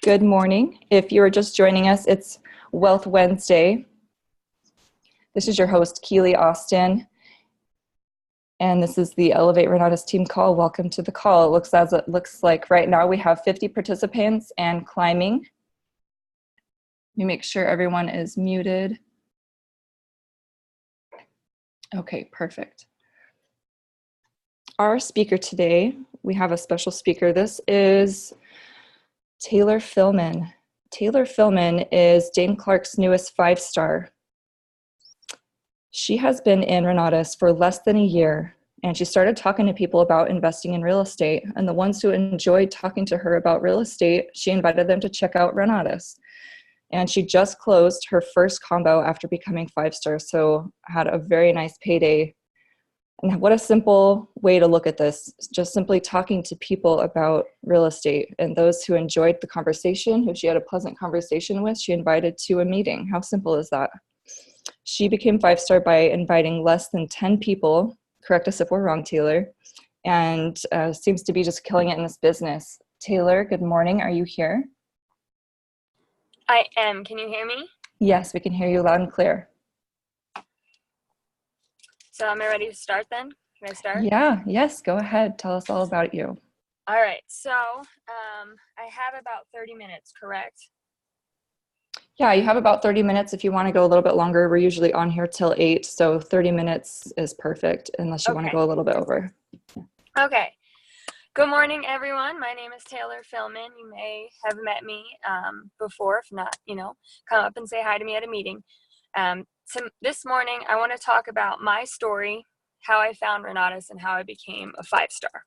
Good morning. If you are just joining us, it's Wealth Wednesday. This is your host, Keely Austin, and this is the Elevate Renatus team call. Welcome to the call. It looks like right now we have 50 participants and climbing. Let me make sure everyone is muted. Okay, perfect. Our speaker today, we have a special speaker. This is Taylor Fillman. Taylor Fillman is Dane Clark's newest 5-star. She has been in Renatus for less than a year, and she started talking to people about investing in real estate. And the ones who enjoyed talking to her about real estate, she invited them to check out Renatus. And she just closed her first combo after becoming 5-star, so had a very nice payday. And what a simple way to look at this, just simply talking to people about real estate. And those who enjoyed the conversation, who she had a pleasant conversation with, she invited to a meeting. How simple is that? She became 5-star by inviting less than 10 people. Correct us if we're wrong, Taylor. And seems to be just killing it in this business. Taylor, good morning. Are you here? I am. Can you hear me? Yes, we can hear you loud and clear. So am I ready to start then? Can I start? Yeah, yes, go ahead. Tell us all about you. All right. So I have about 30 minutes, correct? Yeah, you have about 30 minutes if you want to go a little bit longer. We're usually on here till 8, so 30 minutes is perfect unless you want to go a little bit over. Okay. Good morning, everyone. My name is Taylor Fillman. You may have met me before. If not, come up and say hi to me at a meeting. So this morning, I want to talk about my story, how I found Renatus, and how I became a 5-star.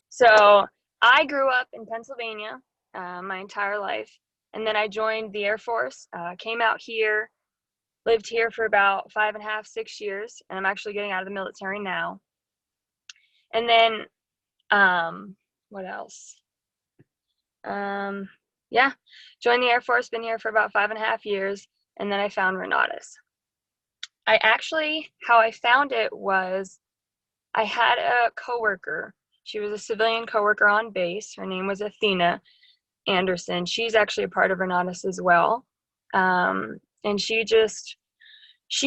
So I grew up in Pennsylvania my entire life, and then I joined the Air Force, came out here, lived here for about 5.5, 6 years, and I'm actually getting out of the military now. And then, what else? Joined the Air Force, been here for about 5.5 years, and then I found Renatus. How I found it was I had a coworker. She was a civilian coworker on base. Her name was Athena Anderson. She's actually a part of Renatus as well. And she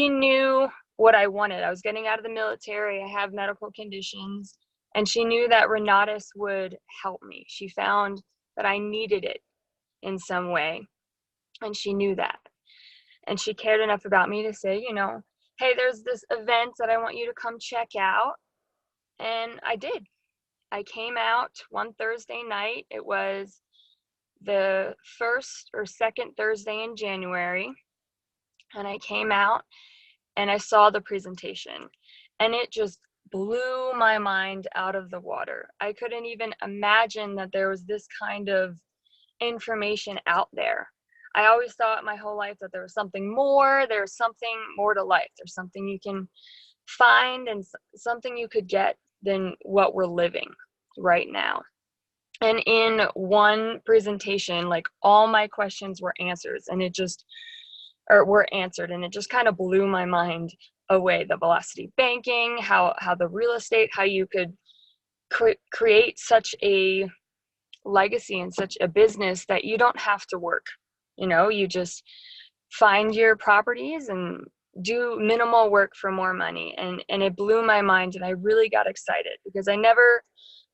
knew what I wanted. I was getting out of the military. I have medical conditions. And she knew that Renatus would help me. She found that I needed it in some way. And she knew that. And she cared enough about me to say, hey, there's this event that I want you to come check out. And I did. I came out one Thursday night. It was the first or second Thursday in January. And I came out and I saw the presentation. And it just blew my mind out of the water. I couldn't even imagine that there was this kind of information out there. I always thought my whole life that there was something more. There's something more to life. There's something you can find and something you could get than what we're living right now. And in one presentation, like all my questions were answers, and it just kind of blew my mind away. The velocity banking, how the real estate, how you could create such a legacy and such a business that you don't have to work. You just find your properties and do minimal work for more money. And it blew my mind, and I really got excited because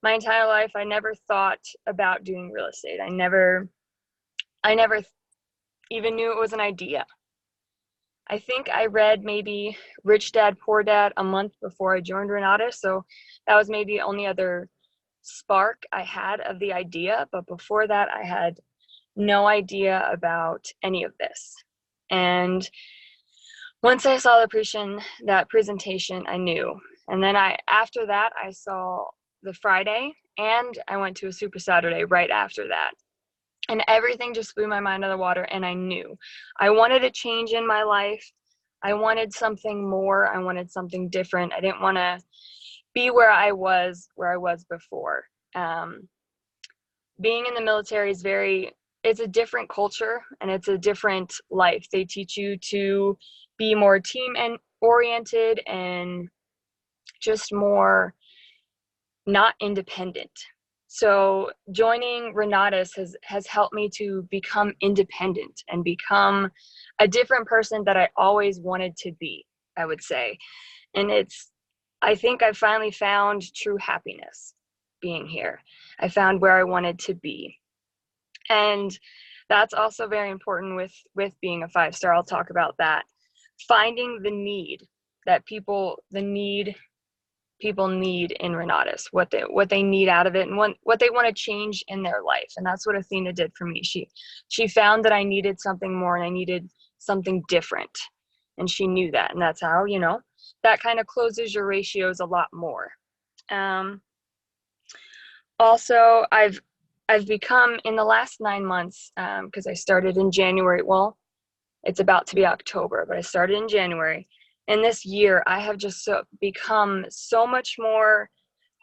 my entire life, I never thought about doing real estate. I never even knew it was an idea. I think I read maybe Rich Dad, Poor Dad a month before I joined Renatus. So that was maybe the only other spark I had of the idea. But before that, I had no idea about any of this. And once I saw that presentation, I knew. And then after that, I saw the Friday, and I went to a Super Saturday right after that. And everything just blew my mind out of the water, and I knew. I wanted a change in my life. I wanted something more. I wanted something different. I didn't want to be where I was before. Being in the military it's a different culture, and it's a different life. They teach you to be more team oriented and just more not independent. So joining Renatus has helped me to become independent and become a different person that I always wanted to be, I would say. And I think I finally found true happiness being here. I found where I wanted to be. And that's also very important with being a 5-star. I'll talk about that. Finding the need that people need in Renatus, what they need out of it, and what they want to change in their life. And that's what Athena did for me. She found that I needed something more and I needed something different. And she knew that. And that's how, that kind of closes your ratios a lot more. Also, I've become, in the last 9 months, because I started in January. Well, it's about to be October, but I started in January. And this year, I have just become so much more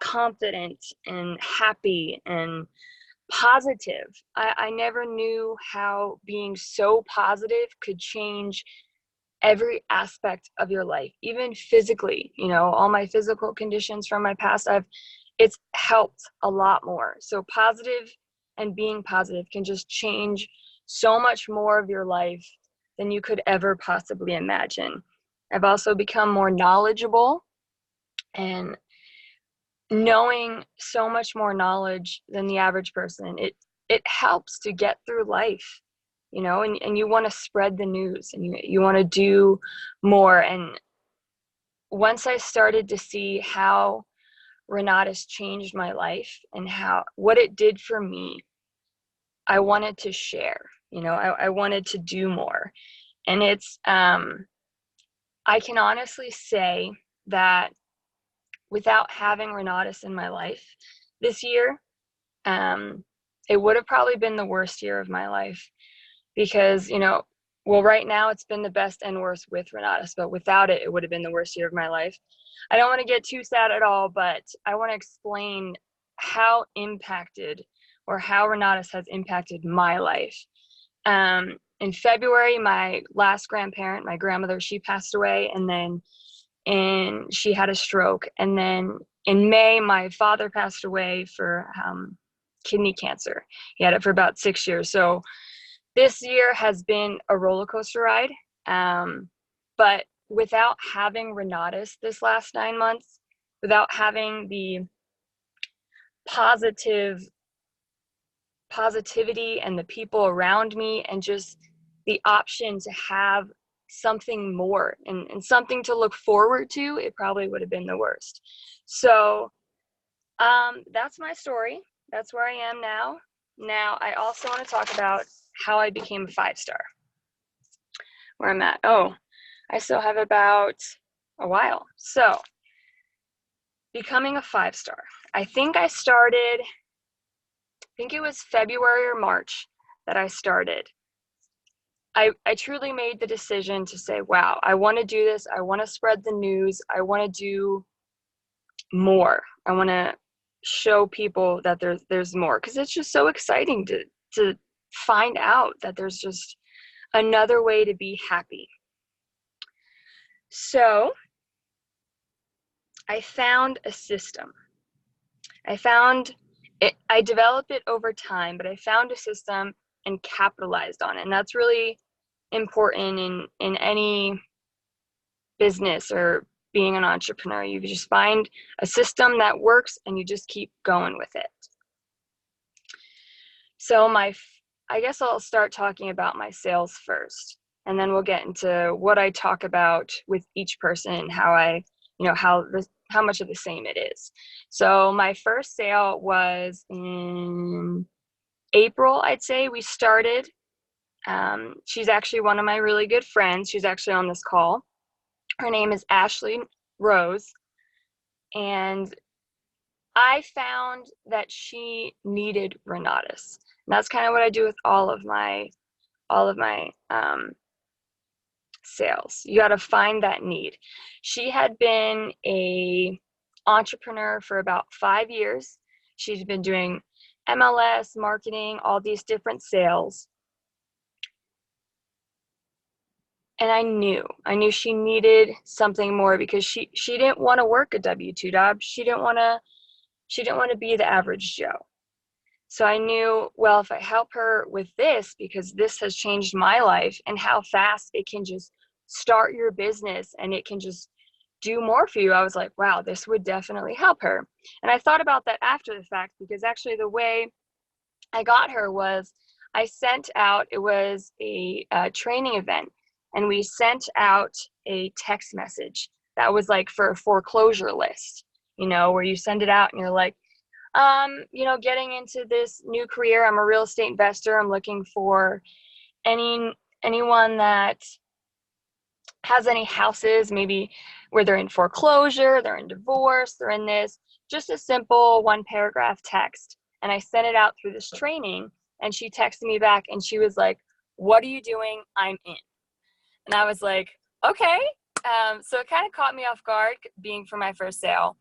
confident and happy and positive. I never knew how being so positive could change every aspect of your life, even physically. All my physical conditions from my past, it's helped a lot more. So positive and being positive can just change so much more of your life than you could ever possibly imagine. I've also become more knowledgeable, and knowing so much more knowledge than the average person, it helps to get through life, and you want to spread the news, and you want to do more. And once I started to see how Renatus changed my life and what it did for me, I wanted to share. I wanted to do more. And I can honestly say that without having Renatus in my life this year, it would have probably been the worst year of my life, because, well, right now it's been the best and worst with Renatus, but without it, it would have been the worst year of my life. I don't want to get too sad at all, but I want to explain how Renatus has impacted my life. In February, my last grandparent, my grandmother, she passed away, and she had a stroke. And then in May, my father passed away for kidney cancer. He had it for about 6 years. So this year has been a roller coaster ride. But without having Renatus this last 9 months, without having the positivity and the people around me, and just the option to have something more and something to look forward to, it probably would have been the worst. So that's my story. That's where I am now. Now, I also want to talk about how I became a 5-star, where I'm at. Oh, I still have about a while. So becoming a 5-star. I think it was February or March that I started. I truly made the decision to say, wow, I want to do this. I want to spread the news. I want to do more. I want to show people that there's more, because it's just so exciting to find out that there's just another way to be happy. So I found a system. I developed it over time, but I found a system and capitalized on it. And that's really important in any business or being an entrepreneur. You just find a system that works and you just keep going with it. So I guess I'll start talking about my sales first, and then we'll get into what I talk about with each person and how much of the same it is. So my first sale was in April, I'd say. We started. She's actually one of my really good friends. She's actually on this call. Her name is Ashley Rose. And I found that she needed Renatus. And that's kind of what I do with all of my sales. You got to find that need. She had been a entrepreneur for about 5 years. She's been doing MLS, marketing, all these different sales. And I knew she needed something more, because she didn't want to work a W-2 job. She didn't want to be the average Joe. So I knew, well, if I help her with this, because this has changed my life and how fast it can just start your business and it can just do more for you, I was like, wow, this would definitely help her. And I thought about that after the fact, because actually the way I got her was I sent out, it was a training event, and we sent out a text message that was like for a foreclosure list, where you send it out and you're like, getting into this new career. I'm a real estate investor. I'm looking for anyone that has any houses, maybe where they're in foreclosure, they're in divorce, they're in this, just a simple 1 paragraph text. And I sent it out through this training, and she texted me back and she was like, "What are you doing? I'm in." And I was like, okay. So it kind of caught me off guard being for my first sale.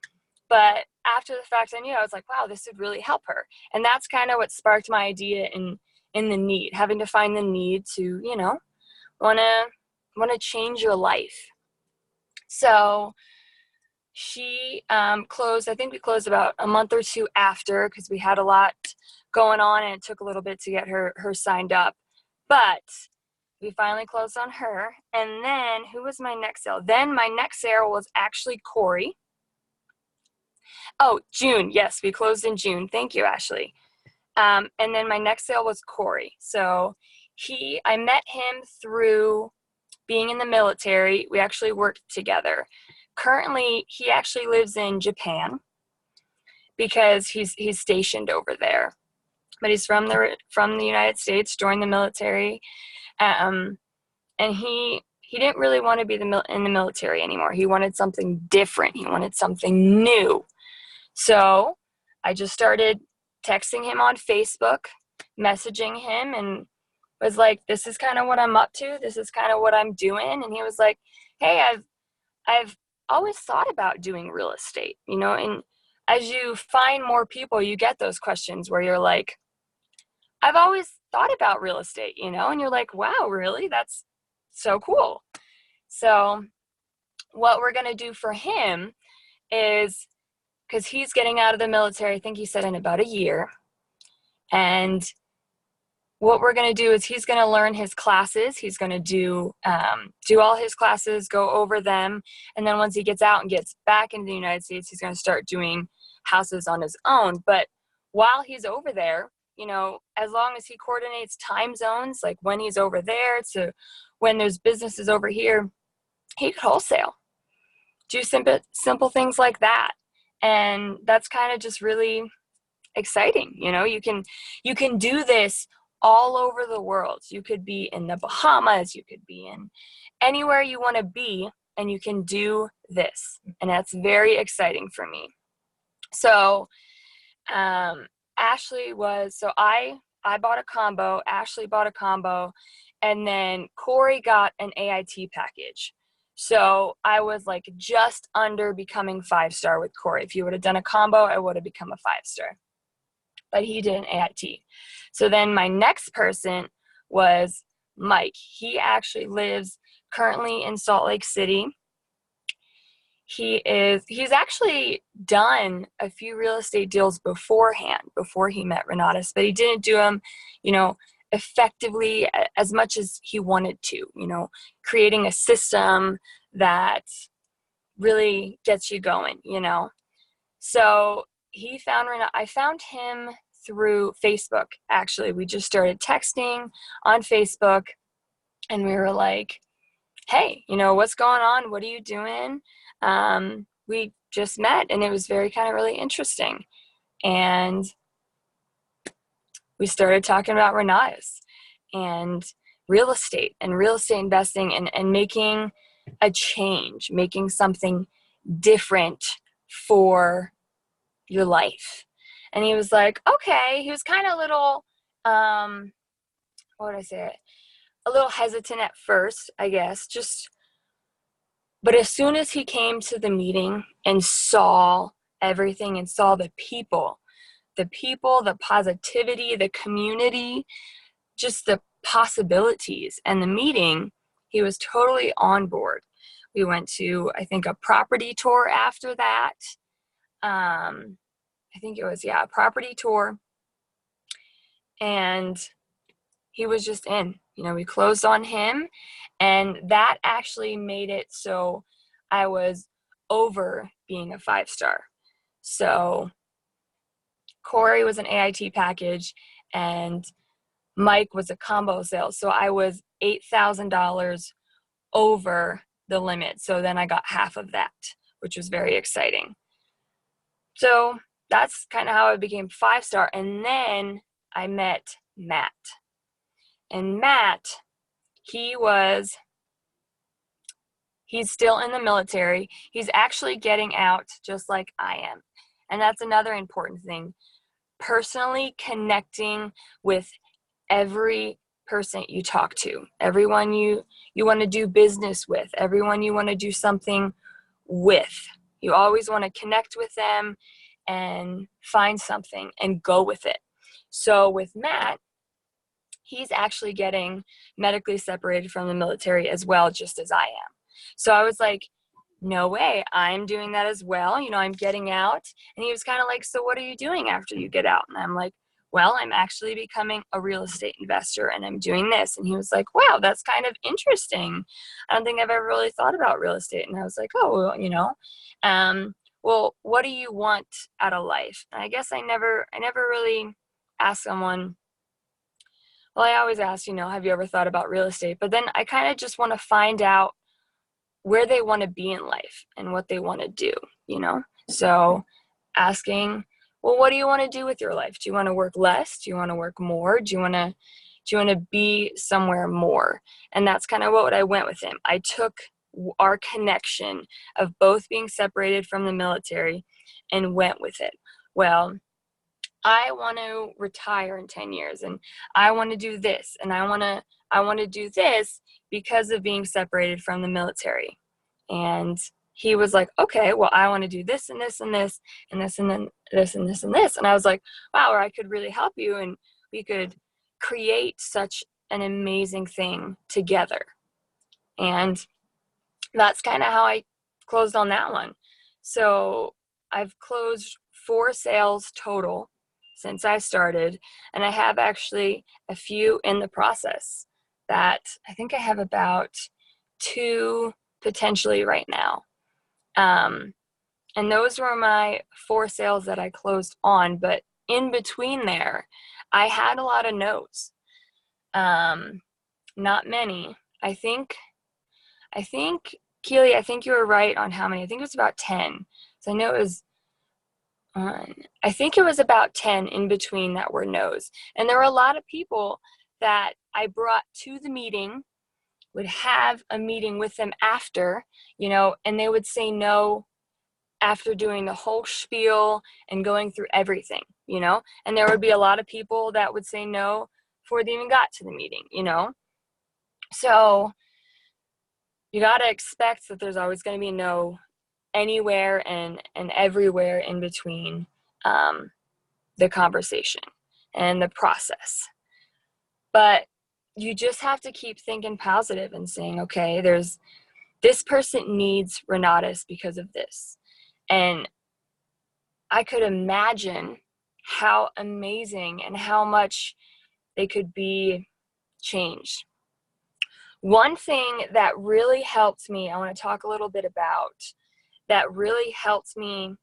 But after the fact, I knew, I was like, wow, this would really help her. And that's kind of what sparked my idea in the need, having to find the need to, want to change your life. So she closed, I think we closed about a month or two after, because we had a lot going on and it took a little bit to get her signed up. But we finally closed on her. And then who was my next sale? Then my next sale was actually Corey. Oh, June. Yes, we closed in June. Thank you, Ashley. And then my next sale was Corey. So I met him through being in the military. We actually worked together. Currently, he actually lives in Japan because he's stationed over there. But he's from the United States, joined the military, and he didn't really want to be in the military anymore. He wanted something different. He wanted something new. So I just started texting him on Facebook, messaging him, and was like, "This is kind of what I'm up to. This is kind of what I'm doing." And he was like, "Hey, I've always thought about doing real estate, and as you find more people, you get those questions where you're like, I've always thought about real estate, and you're like, wow, really? That's so cool." So what we're going to do for him is, because he's getting out of the military, I think he said in about a year. And what we're going to do is he's going to learn his classes. He's going to do all his classes, go over them. And then once he gets out and gets back into the United States, he's going to start doing houses on his own. But while he's over there, as long as he coordinates time zones, like when he's over there to when there's businesses over here, he could wholesale, do simple things like that. And that's kind of just really exciting. You can do this all over the world. You could be in the Bahamas, you could be in anywhere you want to be, and you can do this. And that's very exciting for me. So I bought a combo, Ashley bought a combo, and then Corey got an AIT package. So I was like just under becoming 5-star with Corey. If you would have done a combo, I would have become a 5-star. But he did an AIT. So then my next person was Mike. He actually lives currently in Salt Lake City. He's actually done a few real estate deals beforehand, before he met Renatus, but he didn't do them, effectively as much as he wanted to, creating a system that really gets you going, So I found him through Facebook. Actually, we just started texting on Facebook, and we were like, "Hey, what's going on? What are you doing?" We just met, and it was very kind of really interesting. And we started talking about Renatus and real estate investing, and making a change, making something different for your life. And he was like, okay. He was kind of a little, what would I say? A little hesitant at first, I guess, but as soon as he came to the meeting and saw everything and saw the people, the positivity, the community, just the possibilities and the meeting, he was totally on board. We went to, I think, a property tour after that. I think it was, a property tour. and he was just in. We closed on him, and that actually made it so I was over being a 5-star. So Corey was an AIT package, and Mike was a combo sale. So I was $8,000 over the limit. So then I got half of that, which was very exciting. So that's kind of how I became 5-star. And then I met Matt. And Matt, he's still in the military. He's actually getting out just like I am. And that's another important thing. Personally connecting with every person you talk to, everyone you want to do business with, everyone you want to do something with. You always want to connect with them and find something and go with it. So with Matt, he's actually getting medically separated from the military as well, just as I am. So I was like, no way, I'm doing that as well. I'm getting out. And he was kind of like, so what are you doing after you get out? And I'm like, well, I'm actually becoming a real estate investor and I'm doing this. And he was like, wow, that's kind of interesting. I don't think I've ever really thought about real estate. And I was like, oh, well, what do you want out of life? And I guess I never really asked someone. Well, I always ask, have you ever thought about real estate? But then I kind of just want to find out where they want to be in life and what they want to do, So asking, well, what do you want to do with your life? Do you want to work less? Do you want to work more? Do you want to be somewhere more? And that's kind of what I went with him. I took our connection of both being separated from the military and went with it. Well, I want to retire in 10 years and I want to do this and I want to do this because of being separated from the military. And he was like, okay, well, I want to do this and this and this and this and then this and this and this. And I was like, wow, or I could really help you and we could create such an amazing thing together. And that's kind of how I closed on that one. So I've closed 4 sales total since I started, and I have actually a few in the process that I think I have about 2 potentially right now. And those were my 4 sales that I closed on, but in between there, I had a lot of no's. Not many. I think, Keely, I think you were right on how many. I think it was about 10. So I know it was I think it was about 10 in between that were no's. And there were a lot of people that I brought to the meeting, would have a meeting with them after, and they would say no after doing the whole spiel and going through everything, and there would be a lot of people that would say no before they even got to the meeting, So you got to expect that there's always going to be no anywhere and everywhere in between the conversation and the process. But you just have to keep thinking positive and saying, okay, this person needs Renatus because of this. And I could imagine how amazing and how much they could be changed. One thing that really helped me, I want to talk a little bit about, that really helped me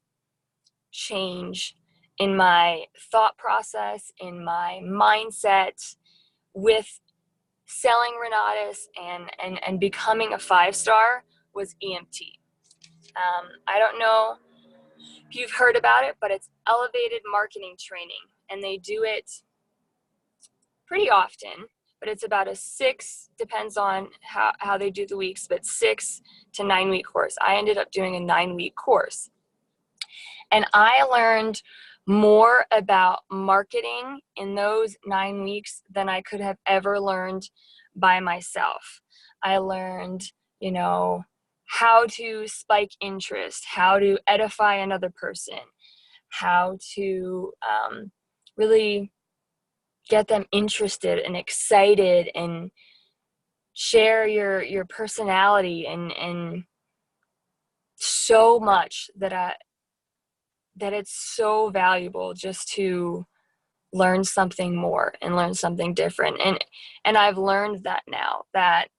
change in my thought process, in my mindset with selling Renatus and becoming a 5-star was EMT. I don't know if you've heard about it, but it's elevated marketing training, and they do it pretty often, but it's about a 6, depends on how they do the weeks, but 6 to 9 week course. I ended up doing a 9-week course. And I learned more about marketing in those 9 weeks than I could have ever learned by myself. I learned, how to spike interest, how to edify another person, how to really get them interested and excited and share your personality and so much that it's so valuable just to learn something more and learn something different. And I've learned that now, that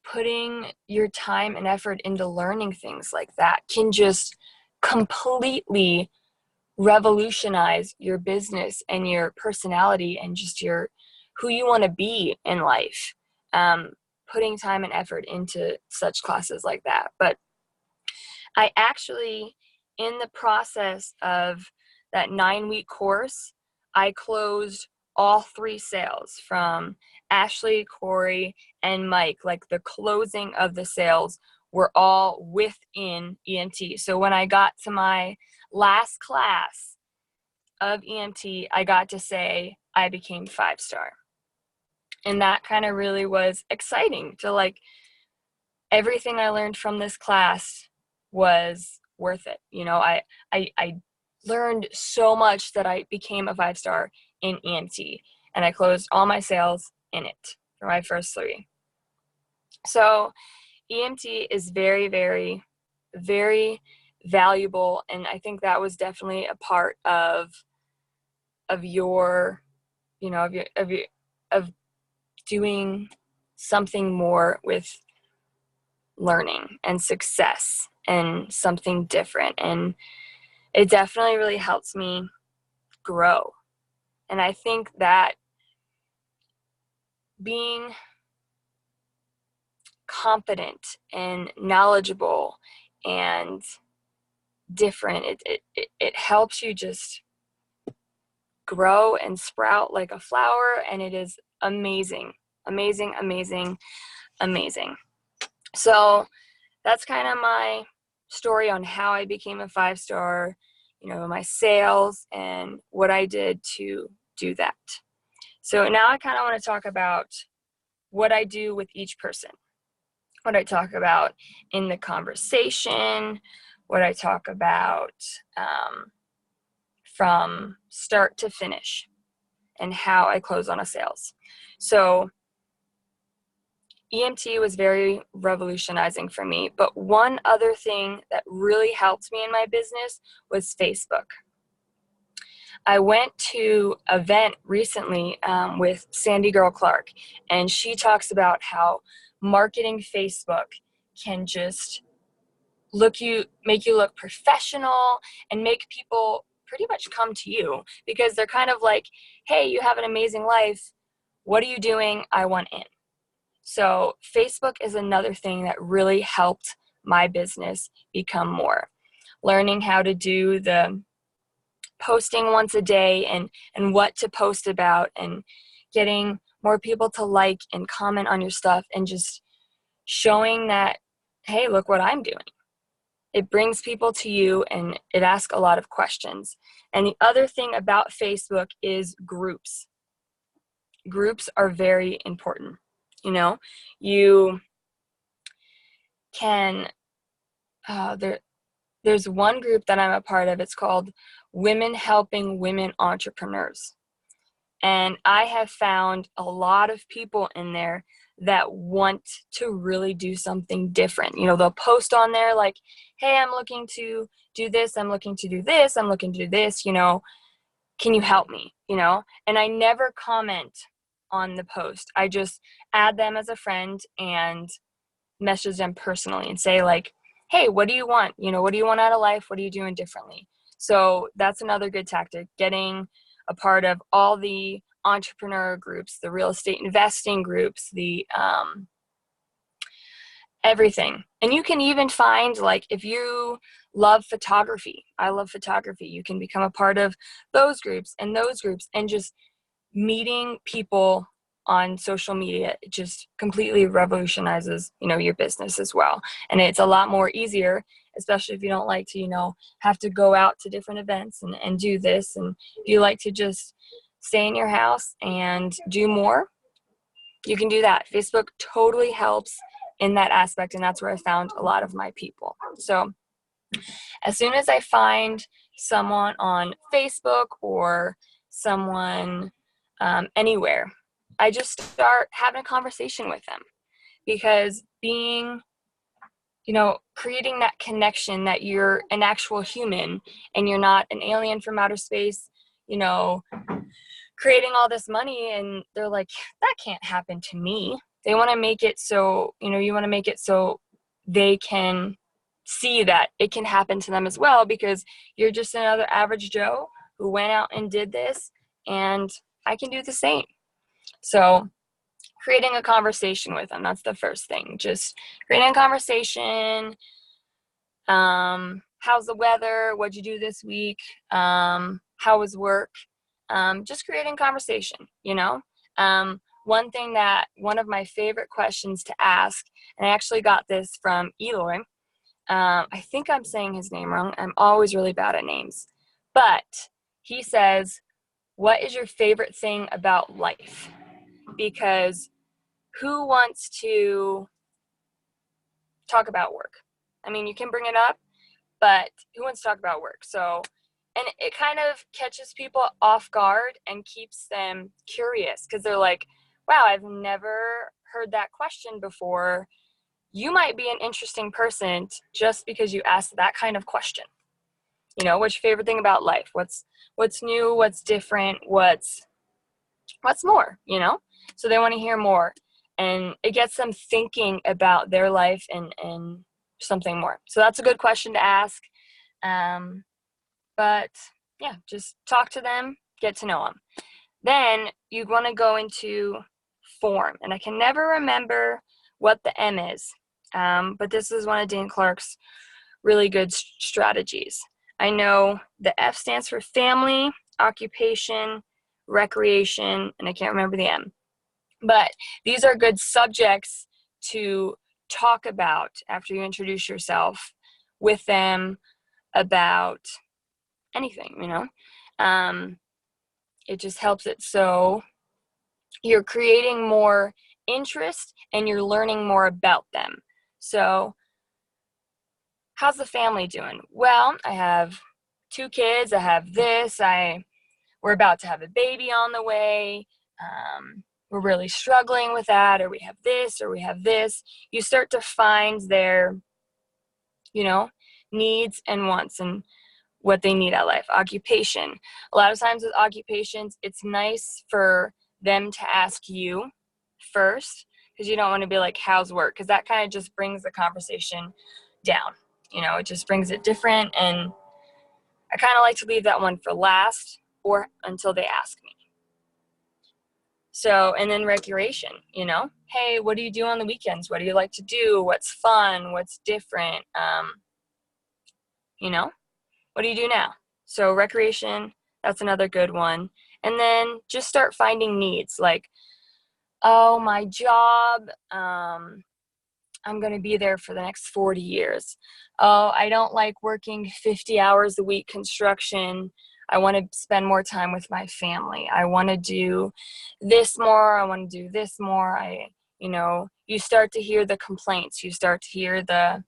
putting your time and effort into learning things like that can just completely revolutionize your business and your personality and just your who you want to be in life. Putting time and effort into such classes like that. But I actually, in the process of that 9-week course, I closed all 3 sales from Ashley, Corey, and Mike. Like, the closing of the sales were all within EMT. So when I got to my last class of EMT, I got to say I became 5-star. And that kind of really was exciting to, like, everything I learned from this class was worth it. You know, I learned so much that I became a 5-star in EMT, and I closed all my sales in it for my first 3. So EMT is very, very, very valuable, and I think that was definitely a part of your, you know, of doing something more with learning and success and something different. And it definitely really helps me grow. And I think that being confident and knowledgeable and different, it helps you just grow and sprout like a flower. And it is amazing, amazing, amazing, amazing. So that's kind of my story on how I became a 5-star, you know, my sales and what I did to do that. So now I kind of want to talk about what I do with each person, what I talk about in the conversation, what I talk about from start to finish, and how I close on a sales. So EMT was very revolutionizing for me, but one other thing that really helped me in my business was Facebook. I went to an event recently with Sandy Girl Clark, and she talks about how marketing Facebook can just make you look professional and make people pretty much come to you, because they're kind of like, hey, you have an amazing life. What are you doing? I want in. So Facebook is another thing that really helped my business become more. Learning how to do the posting once a day and what to post about, and getting more people to like and comment on your stuff, and just showing that, hey, look what I'm doing. It brings people to you, and it asks a lot of questions. And the other thing about Facebook is groups. Groups are very important. You know, you can, there's one group that I'm a part of. It's called Women Helping Women Entrepreneurs. And I have found a lot of people in there that want to really do something different. You know, they'll post on there like, hey, I'm looking to do this. I'm looking to do this. I'm looking to do this. You know, can you help me? You know, and I never comment on the post. I just add them as a friend and message them personally and say, like, hey, what do you want? You know, what do you want out of life? What are you doing differently? So that's another good tactic, getting a part of all the entrepreneur groups, the real estate investing groups, the everything. And you can even find, like, if you love photography, I love photography, you can become a part of those groups, and just meeting people on social media. It just completely revolutionizes, you know, your business as well. And it's a lot more easier, especially if you don't like to, you know, have to go out to different events and do this. And if you like to just stay in your house and do more, you can do that. Facebook totally helps in that aspect, and that's where I found a lot of my people. So as soon as I find someone on Facebook or someone anywhere, I just start having a conversation with them, because being, you know, creating that connection that you're an actual human and you're not an alien from outer space, creating all this money, and they're like, that can't happen to me. They want to make it so, you want to make it so they can see that it can happen to them as well, because you're just another average Joe who went out and did this, and I can do the same. So creating a conversation with them, that's the first thing. Just creating a conversation. How's the weather? What'd you do this week? How was work? Just creating conversation, one of my favorite questions to ask, and I actually got this from Eloy. I think I'm saying his name wrong. I'm always really bad at names. But he says, what is your favorite thing about life? Because who wants to talk about work? I mean, you can bring it up, but who wants to talk about work? So, and it kind of catches people off guard and keeps them curious, because they're like, wow, I've never heard that question before. You might be an interesting person just because you asked that kind of question. What's your favorite thing about life? What's new? What's different? What's more? So they want to hear more, and it gets them thinking about their life and something more. So that's a good question to ask. But yeah, just talk to them, get to know them. Then you want to go into form, and I can never remember what the M is, but this is one of Dan Clark's really good strategies. I know the F stands for family, occupation, recreation, and I can't remember the M. But these are good subjects to talk about after you introduce yourself with them about anything, it just helps it so you're creating more interest and you're learning more about them. So how's the family doing? Well, I have 2 kids. I have this. We're about to have a baby on the way. We're really struggling with that, or we have this, or we have this. You start to find their, needs and wants and what they need out of life. Occupation. A lot of times with occupations, it's nice for them to ask you first, because you don't want to be like, how's work? Because that kind of just brings the conversation down. It just brings it different. And I kind of like to leave that one for last or until they ask me. So, and then recreation, hey, what do you do on the weekends? What do you like to do? What's fun? What's different? What do you do now? So recreation, that's another good one. And then just start finding needs, like, oh, my job, I'm going to be there for the next 40 years. Oh, I don't like working 50 hours a week construction. I want to spend more time with my family. I want to do this more. I want to do this more. You start to hear the complaints. You start to hear the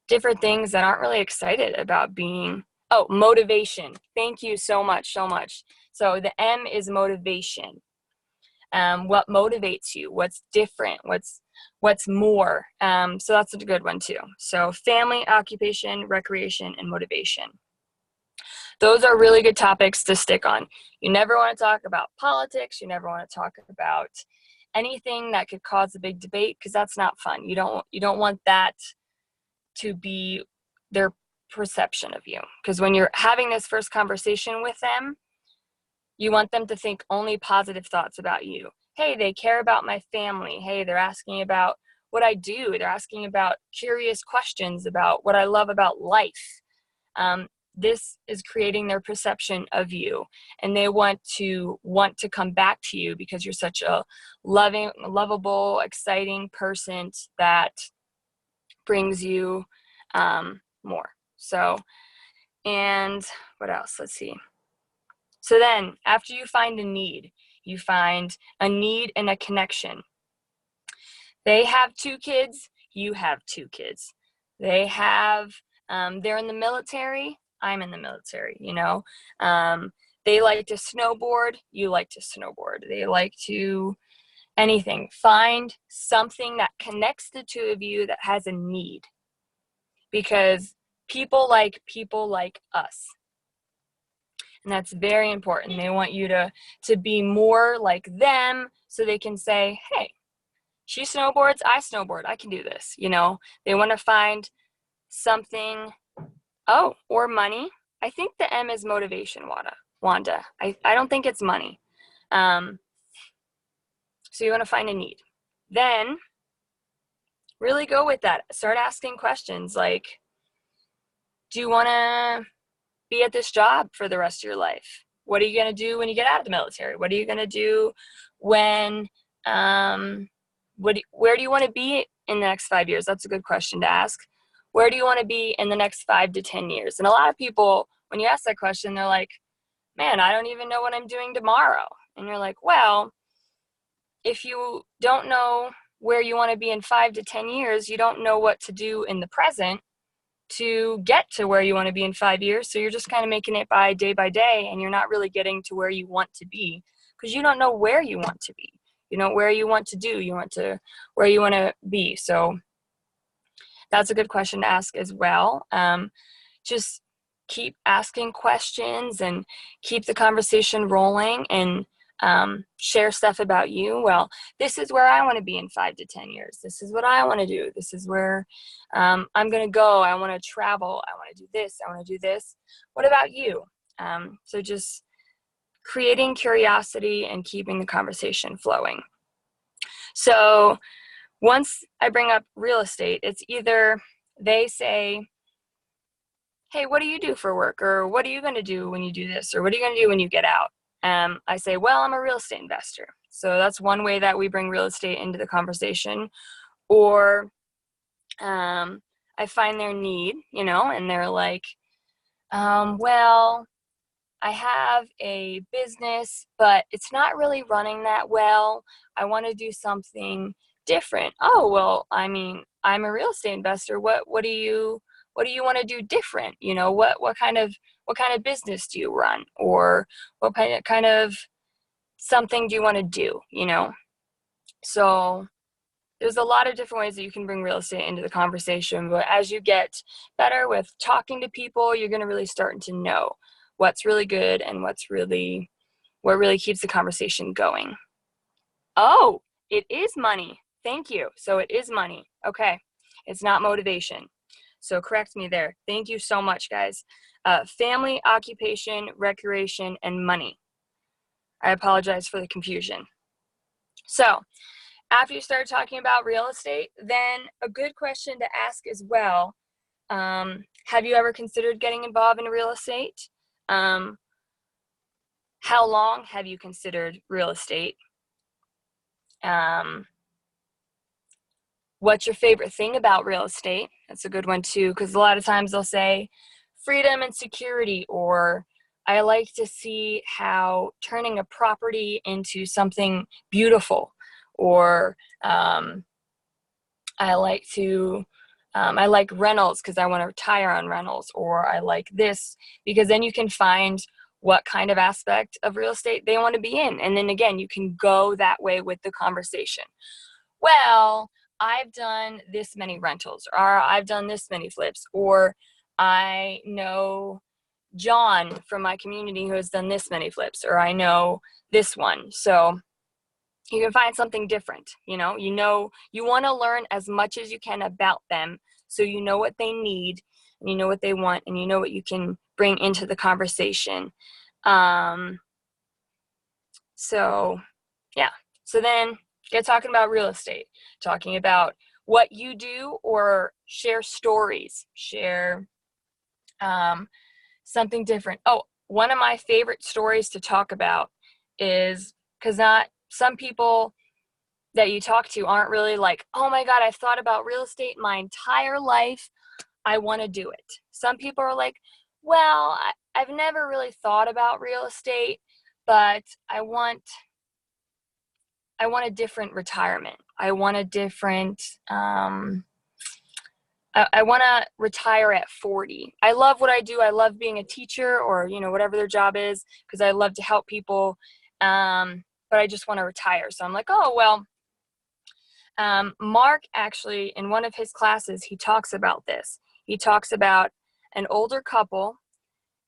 different things that aren't really excited about being. Oh, motivation. Thank you so much. So the M is motivation. What motivates you? What's different? What's more? So that's a good one too. So family, occupation, recreation, and motivation. Those are really good topics to stick on. You never want to talk about politics. You never want to talk about anything that could cause a big debate, because that's not fun. You don't want that to be their perception of you. Because when you're having this first conversation with them, you want them to think only positive thoughts about you. Hey, they care about my family. Hey, they're asking about what I do. They're asking about curious questions about what I love about life. This is creating their perception of you, and they want to come back to you because you're such a loving, lovable, exciting person that brings you more. So, and what else? Let's see. So then after you find a need, you find a need and a connection. They have 2 kids, you have 2 kids. They have, they're in the military, I'm in the military, they like to snowboard, you like to snowboard. They like to anything. Find something that connects the 2 of you that has a need, because people like us. And that's very important. They want you to be more like them so they can say, hey, she snowboards, I snowboard, I can do this. You know, they want to find something. Oh, or money. I think the M is motivation, Wanda. I don't think it's money. So you want to find a need. Then really go with that. Start asking questions like, do you want to be at this job for the rest of your life? What are you going to do when you get out of the military? What are you going to do when, where do you want to be in the next 5 years? That's a good question to ask. Where do you want to be in the next 5 to 10 years? And a lot of people, when you ask that question, they're like, man, I don't even know what I'm doing tomorrow. And you're like, well, if you don't know where you want to be in 5 to 10 years, you don't know what to do in the present to get to where you want to be in 5 years. So you're just kind of making it by day, and you're not really getting to where you want to be because you don't know where you want to be. You know, where you want to do, where you want to be. So that's a good question to ask as well. Just keep asking questions and keep the conversation rolling, and share stuff about you. Well, this is where I want to be in 5 to 10 years. This is what I want to do. This is where I'm going to go. I want to travel. I want to do this. I want to do this. What about you? So just creating curiosity and keeping the conversation flowing. So once I bring up real estate, it's either they say, hey, what do you do for work? Or what are you going to do when you do this? Or what are you going to do when you get out? I say, well, I'm a real estate investor. So that's one way that we bring real estate into the conversation. Or I find their need, you know, and they're like, well, I have a business, but it's not really running that well. I want to do something different. Oh, well, I mean, I'm a real estate investor. What do you want to do different? You know, what kind of business do you run? Or what kind of something do you want to do, you know? So there's a lot of different ways that you can bring real estate into the conversation, but as you get better with talking to people, you're going to really start to know what's really good and what really keeps the conversation going. Oh, it is money. Thank you. So it is money. Okay. It's not motivation. So correct me there. Thank you so much, guys. Family, occupation, recreation, and money. I apologize for the confusion. So after you start talking about real estate, then a good question to ask as well, have you ever considered getting involved in real estate? How long have you considered real estate? What's your favorite thing about real estate? That's a good one too, because a lot of times they'll say freedom and security, or I like to see how turning a property into something beautiful, or I like rentals because I want to retire on rentals, or I like this because then you can find what kind of aspect of real estate they want to be in. And then again, you can go that way with the conversation. Well, I've done this many rentals, or I've done this many flips, or I know John from my community who has done this many flips, or I know this one. So you can find something different. You want to learn as much as you can about them, so you know what they need, and you know what they want, and you know what you can bring into the conversation. So yeah. So then get talking about real estate, talking about what you do, or share stories, share something different. Oh, one of my favorite stories to talk about is, because some people that you talk to aren't really like, oh my God, I've thought about real estate my entire life. I want to do it. Some people are like, well, I've never really thought about real estate, but I want a different retirement. I want a different, I want to retire at 40. I love what I do. I love being a teacher, or, whatever their job is, because I love to help people. But I just want to retire. So I'm like, oh, well, Mark actually, in one of his classes, he talks about this. He talks about an older couple.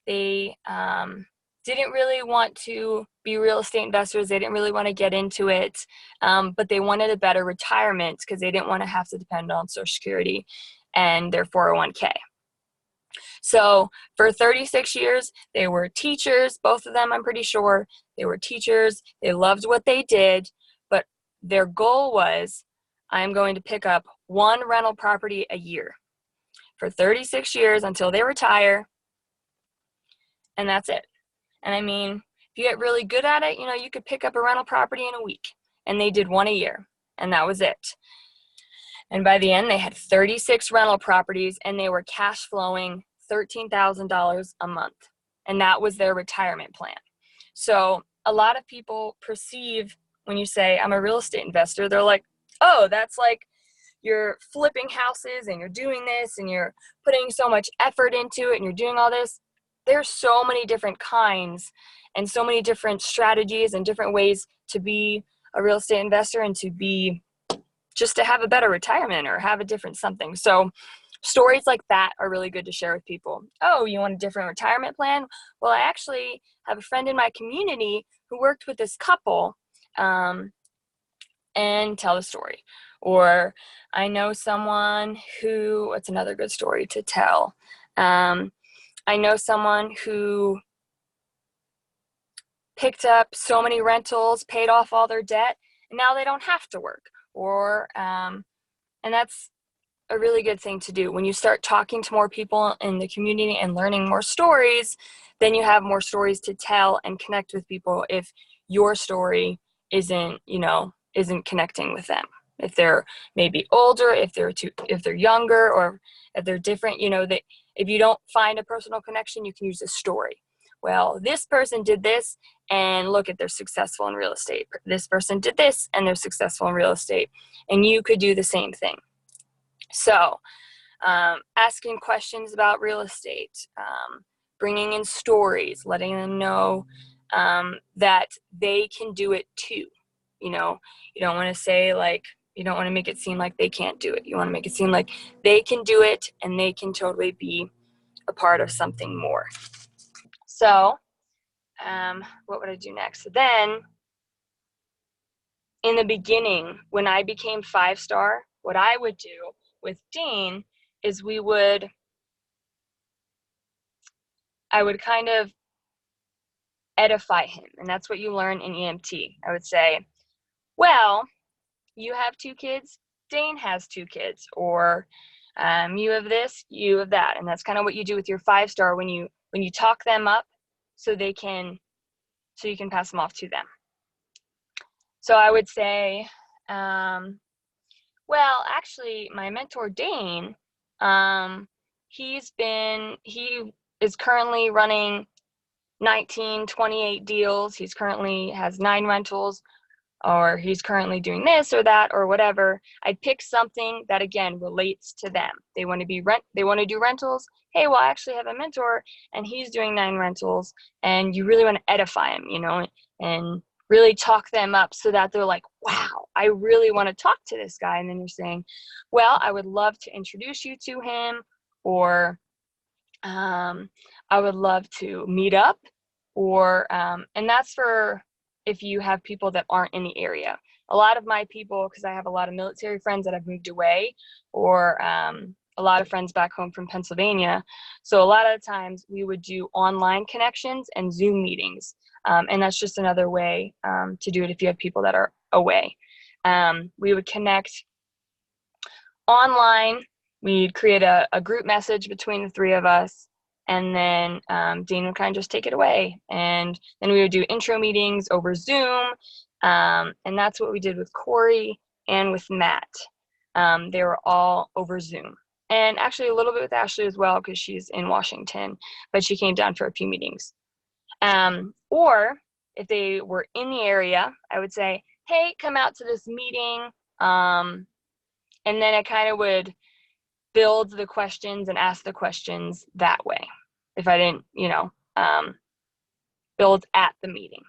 They didn't really want to be real estate investors. They didn't really want to get into it, but they wanted a better retirement because they didn't want to have to depend on Social Security and their 401k. So for 36 years, they were teachers, both of them, I'm pretty sure. They were teachers. They loved what they did, but their goal was, I'm going to pick up one rental property a year for 36 years until they retire, and that's it. And I mean, if you get really good at it, you could pick up a rental property in a week, and they did one a year, and that was it. And by the end, they had 36 rental properties, and they were cash flowing $13,000 a month. And that was their retirement plan. So a lot of people perceive, when you say, I'm a real estate investor, they're like, oh, that's like you're flipping houses and you're doing this and you're putting so much effort into it and you're doing all this. There's so many different kinds and so many different strategies and different ways to be a real estate investor and just to have a better retirement or have a different something. So stories like that are really good to share with people. Oh, you want a different retirement plan? Well, I actually have a friend in my community who worked with this couple, and tell the story. Or I know someone who, what's another good story to tell? I know someone who picked up so many rentals, paid off all their debt, and now they don't have to work. Or, and that's a really good thing to do. When you start talking to more people in the community and learning more stories, then you have more stories to tell and connect with people if your story isn't connecting with them. If they're maybe older, if they're younger, or if they're different, that if you don't find a personal connection, you can use a story. Well, this person did this, and look at, they're successful in real estate. This person did this, and they're successful in real estate. And you could do the same thing. So asking questions about real estate, bringing in stories, letting them know that they can do it too. You don't want to say you don't want to make it seem like they can't do it. You want to make it seem like they can do it and they can totally be a part of something more. So what would I do next? So then in the beginning, when I became 5-star, what I would do with Dean is I would kind of edify him. And that's what you learn in EMT. I would say, well, you have 2 kids, Dane has 2 kids, or you have this, you have that. And that's kind of what you do with your 5-star when you talk them up so you can pass them off to them. So I would say, well, actually, my mentor, Dane, he is currently running 28 deals. He's currently has 9 rentals, or he's currently doing this or that or whatever. I'd pick something that, again, relates to them. They want to do rentals. Hey, well, I actually have a mentor and he's doing 9 rentals, and you really want to edify him, and really talk them up so that they're like, wow, I really want to talk to this guy. And then you're saying, well, I would love to introduce you to him, or I would love to meet up, or and that's for if you have people that aren't in the area. A lot of my people, because I have a lot of military friends that have moved away, or a lot of friends back home from Pennsylvania. So a lot of the times we would do online connections and Zoom meetings. And that's just another way to do it if you have people that are away. We would connect online. We'd create a group message between the 3 of us, and then Dean would kind of just take it away. And then we would do intro meetings over Zoom, and that's what we did with Corey and with Matt. They were all over Zoom. And actually a little bit with Ashley as well, because she's in Washington, but she came down for a few meetings. Or if they were in the area, I would say, hey, come out to this meeting. And then I kind of would build the questions and ask the questions that way, if I didn't, build at the meeting.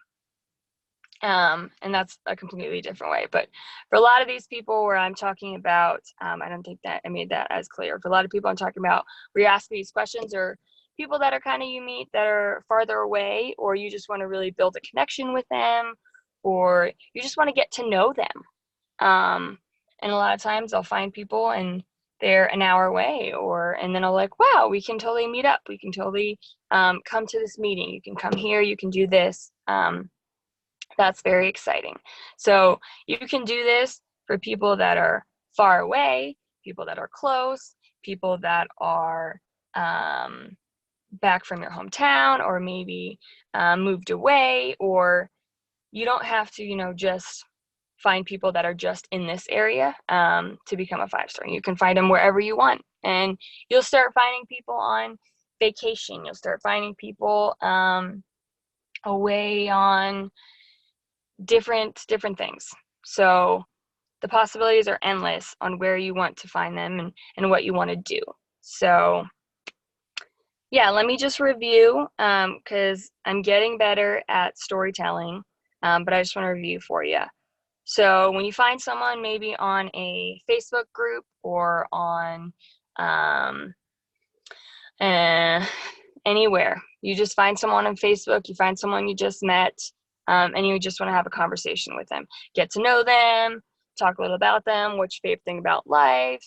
And that's a completely different way. But for a lot of these people where I'm talking about, I don't think that I made that as clear. For a lot of people I'm talking about, where you ask these questions, or people that are kind of you meet that are farther away, or you just want to really build a connection with them, or you just want to get to know them. And a lot of times I'll find people and they're an hour away, and then I'll like, wow, we can totally meet up. We can totally come to this meeting. You can come here, you can do this. That's very exciting. So you can do this for people that are far away, people that are close, people that are back from your hometown, or maybe moved away, or you don't have to, just find people that are just in this area to become a 5-star. You can find them wherever you want, and you'll start finding people on vacation. You'll start finding people away on different things. So the possibilities are endless on where you want to find them and what you want to do. So yeah, let me just review because I'm getting better at storytelling, but I just want to review for you. So when you find someone maybe on a Facebook group or on anywhere, you just find someone on Facebook, you find someone you just met, and you just want to have a conversation with them. Get to know them, talk a little about them, what's your favorite thing about life,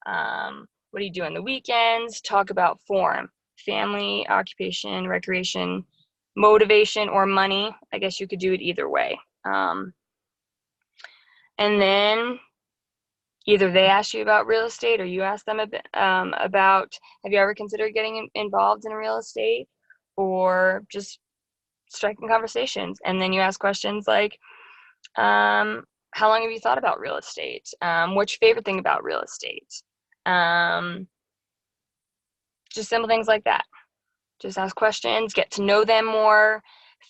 what do you do on the weekends, talk about form, family, occupation, recreation, motivation, or money. I guess you could do it either way. And then either they ask you about real estate, or you ask them about, have you ever considered getting involved in real estate, or just striking conversations. And then you ask questions like, how long have you thought about real estate? What's your favorite thing about real estate? Just simple things like that. Just ask questions, get to know them more,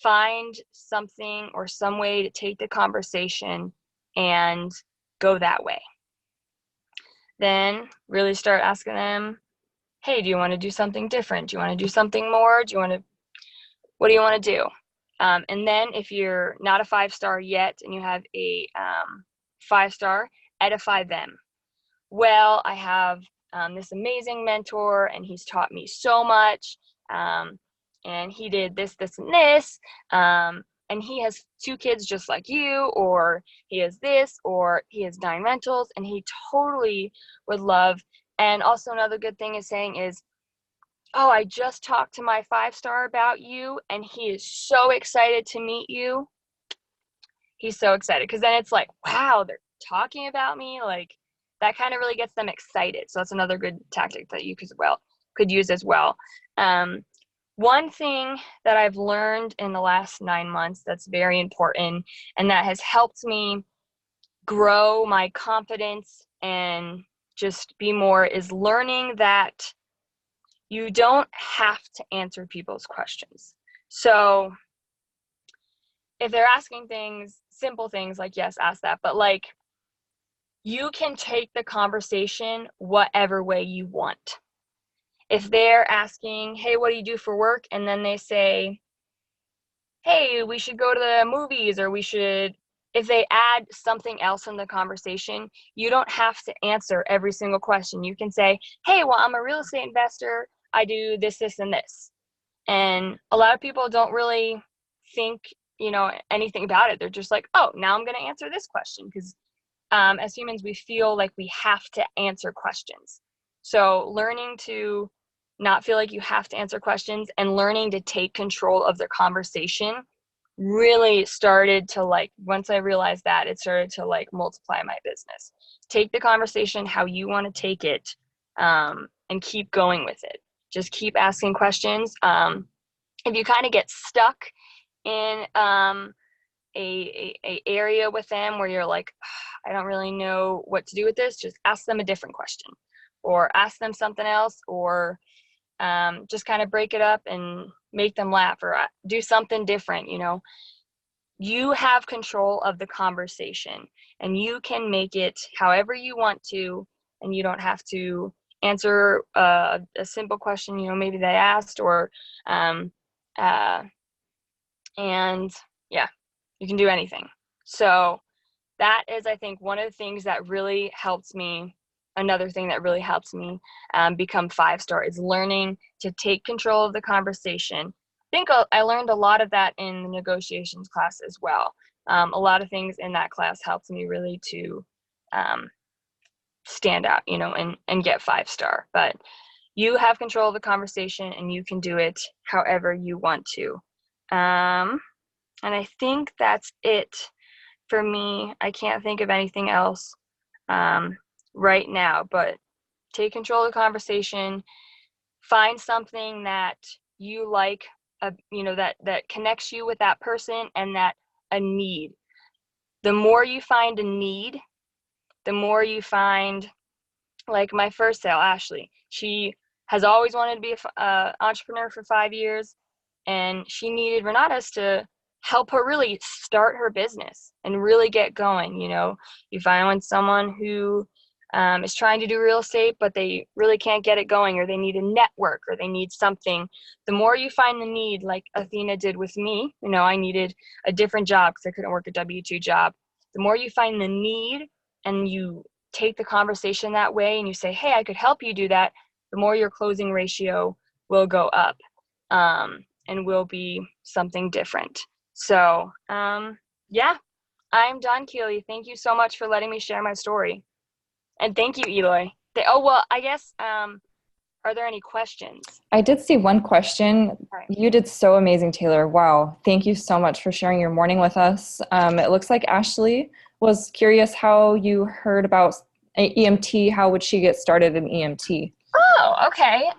find something or some way to take the conversation and go that way. Then really start asking them, hey, do you want to do something different? Do you want to do something more? What do you want to do? And then if you're not a 5-star yet and you have a 5-star, edify them. Well, I have this amazing mentor and he's taught me so much. And he did this, this, and this. And he has 2 kids just like you, or he has this, or he has 9 rentals, and he totally would love. And also another good thing is saying is, oh, I just talked to my 5-star about you, and he is so excited to meet you. He's so excited, because then it's like, wow, they're talking about me. Like, that kind of really gets them excited. So that's another good tactic that you could use as well. One thing that I've learned in the last 9 months that's very important, and that has helped me grow my confidence and just be more, is learning that you don't have to answer people's questions. So if they're asking things, simple things like, yes, ask that, but like, you can take the conversation whatever way you want. If they're asking, hey, what do you do for work? And then they say, hey, we should go to the movies, or if they add something else in the conversation, you don't have to answer every single question. You can say, hey, well, I'm a real estate investor. I do this, this, and this. And a lot of people don't really think, anything about it. They're just like, oh, now I'm going to answer this question, because as humans, we feel like we have to answer questions. So learning to not feel like you have to answer questions and learning to take control of the conversation really started to, like, once I realized that, it started to like multiply my business. Take the conversation how you want to take it, and keep going with it. Just keep asking questions. If you kind of get stuck in a area with them where you're like, I don't really know what to do with this, just ask them a different question, or ask them something else, or just kind of break it up and make them laugh, or do something different. You have control of the conversation, and you can make it however you want to, and you don't have to answer a simple question, maybe they asked, or and yeah, you can do anything. So that is, I think, one of the things that really helps me another thing that really helps me become 5-star is learning to take control of the conversation. I think I learned a lot of that in the negotiations class as well. A lot of things in that class helped me really to stand out, and get 5-star. But you have control of the conversation, and you can do it however you want to. And I think that's it for me. I can't think of anything else right now, but take control of the conversation. Find something that you like, that connects you with that person, and that a need. The more you find a need, the more you find, like my first sale, Ashley, she has always wanted to be an entrepreneur for 5 years, and she needed Renatus to help her really start her business and really get going. You find when someone who is trying to do real estate, but they really can't get it going, or they need a network, or they need something. The more you find the need, like Athena did with me, I needed a different job because I couldn't work a W-2 job. The more you find the need and you take the conversation that way and you say, hey, I could help you do that, the more your closing ratio will go up and will be something different. So, yeah, I'm done, Keely. Thank you so much for letting me share my story. And thank you, Eloy. I guess, are there any questions? I did see one question. Right. You did so amazing, Taylor. Wow. Thank you so much for sharing your morning with us. It looks like Ashley was curious how you heard about EMT. How would she get started in EMT? Oh, okay.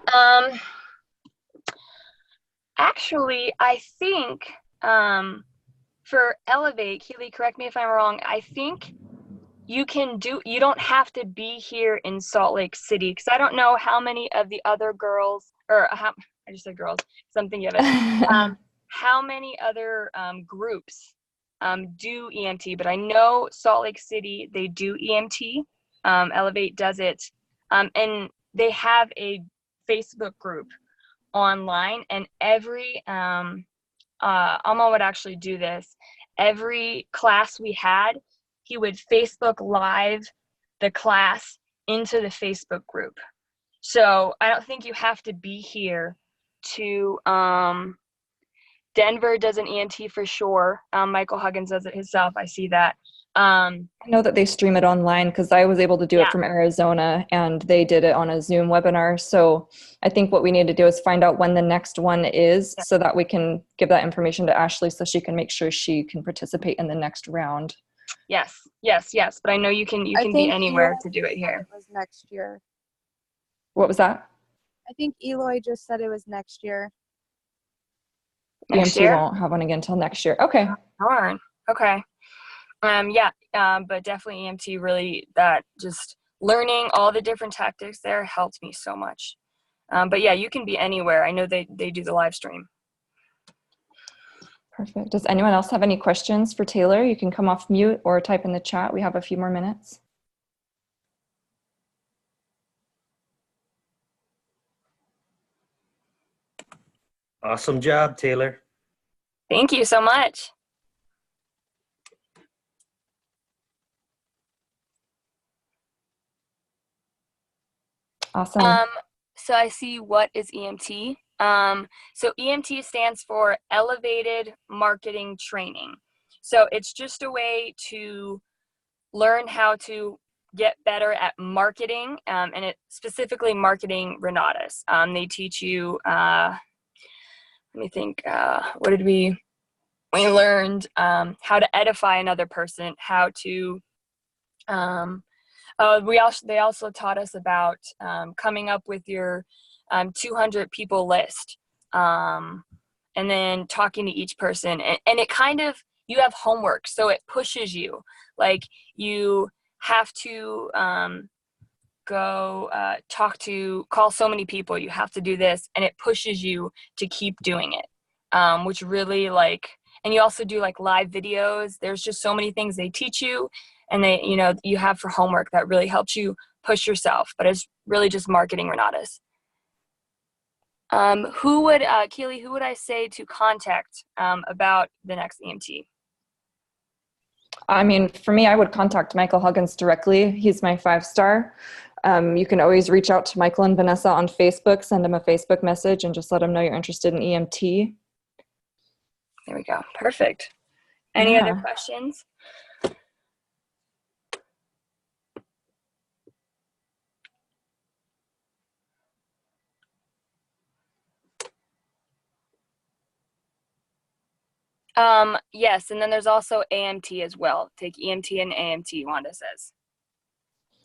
Actually, I think for Elevate, Keely, correct me if I'm wrong, I think you don't have to be here in Salt Lake City, because I don't know how many of the other girls, I just said girls, something of it, how many other groups do EMT, but I know Salt Lake City, they do EMT. Elevate does it, and they have a Facebook group online, and every Alma would actually do this. Every class we had, he would Facebook Live the class into the Facebook group. So I don't think you have to be here to, Denver does an ENT for sure. Michael Huggins does it himself. I see that. I know that they stream it online because I was able to do it from Arizona, and they did it on a Zoom webinar. So I think what we need to do is find out when the next one is, so that we can give that information to Ashley so she can make sure she can participate in the next round. Yes. But I know you can be anywhere to do it here. It was next year. What was that? I think Eloy just said it was next year. Next EMT year? won't have one again until next year. Okay. Darn. Okay. But definitely EMT, really, that just learning all the different tactics there helped me so much. But yeah, you can be anywhere. I know they do the live stream. Perfect. Does anyone else have any questions for Taylor? You can come off mute or type in the chat. We have a few more minutes. Awesome job, Taylor. Thank you so much. Awesome. So I see, what is EMT? So EMT stands for Elevated Marketing Training. So it's just a way to learn how to get better at marketing, and it specifically marketing Renatus. They teach you, let me think, what did we learned how to edify another person, how to, they also taught us about coming up with your 200 people list, and then talking to each person, and it kind of, you have homework, so it pushes you, like you have to call so many people, you have to do this, and it pushes you to keep doing it, which really, like, and you also do like live videos. There's just so many things they teach you, and they, you have for homework that really helps you push yourself, but it's really just marketing Renatus. Keely, who would I say to contact about the next EMT? I mean, for me, I would contact Michael Huggins directly. He's my 5-star. You can always reach out to Michael and Vanessa on Facebook, send them a Facebook message, and just let them know you're interested in EMT. There we go. Perfect. Any Yeah. other questions? Yes, and then there's also AMT as well. Take EMT and AMT, Wanda says.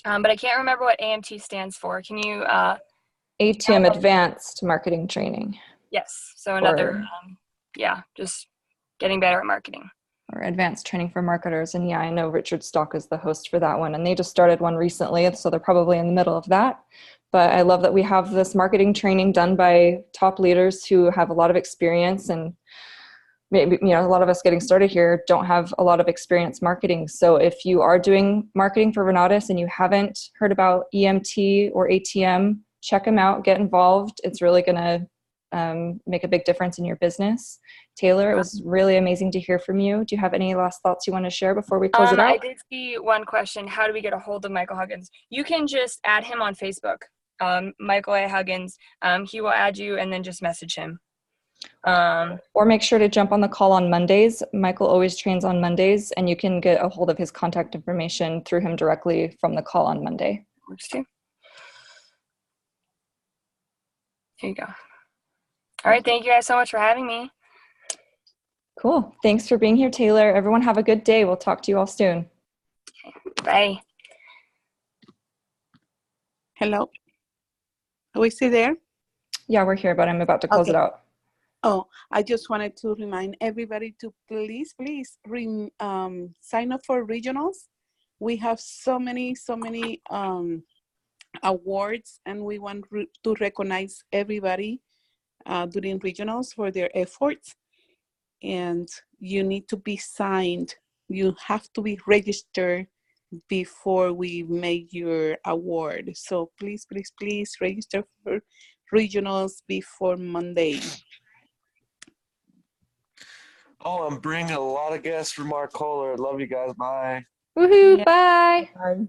But I can't remember what AMT stands for. Can you? ATM, Advanced Marketing Training. Yes. So another, yeah, just getting better at marketing. Or Advanced Training for Marketers. And yeah, I know Richard Stock is the host for that one. And they just started one recently, so they're probably in the middle of that. But I love that we have this marketing training done by top leaders who have a lot of experience, and maybe, you know, a lot of us getting started here don't have a lot of experience marketing. So if you are doing marketing for Renatus and you haven't heard about EMT or ATM, check them out, get involved. It's really going to make a big difference in your business. Taylor, it was really amazing to hear from you. Do you have any last thoughts you want to share before we close it out? I did see one question. How do we get a hold of Michael Huggins? You can just add him on Facebook. Michael A. Huggins. He will add you, and then just message him. Or make sure to jump on the call on Mondays. Michael always trains on Mondays, and you can get a hold of his contact information through him directly from the call on Monday. Works too. Here you go. All right. Thank you guys so much for having me. Cool. Thanks for being here, Taylor. Everyone have a good day. We'll talk to you all soon. Okay. Bye. Hello. Are we still there? Yeah, we're here, but I'm about to close it out. Oh, I just wanted to remind everybody to please sign up for regionals. We have so many awards, and we want to recognize everybody during regionals for their efforts. And you need to be signed. You have to be registered before we make your award. So please register for regionals before Monday. Oh, I'm bringing a lot of guests for Mark Kohler. Love you guys. Bye. Woohoo! Yeah. Bye. Bye.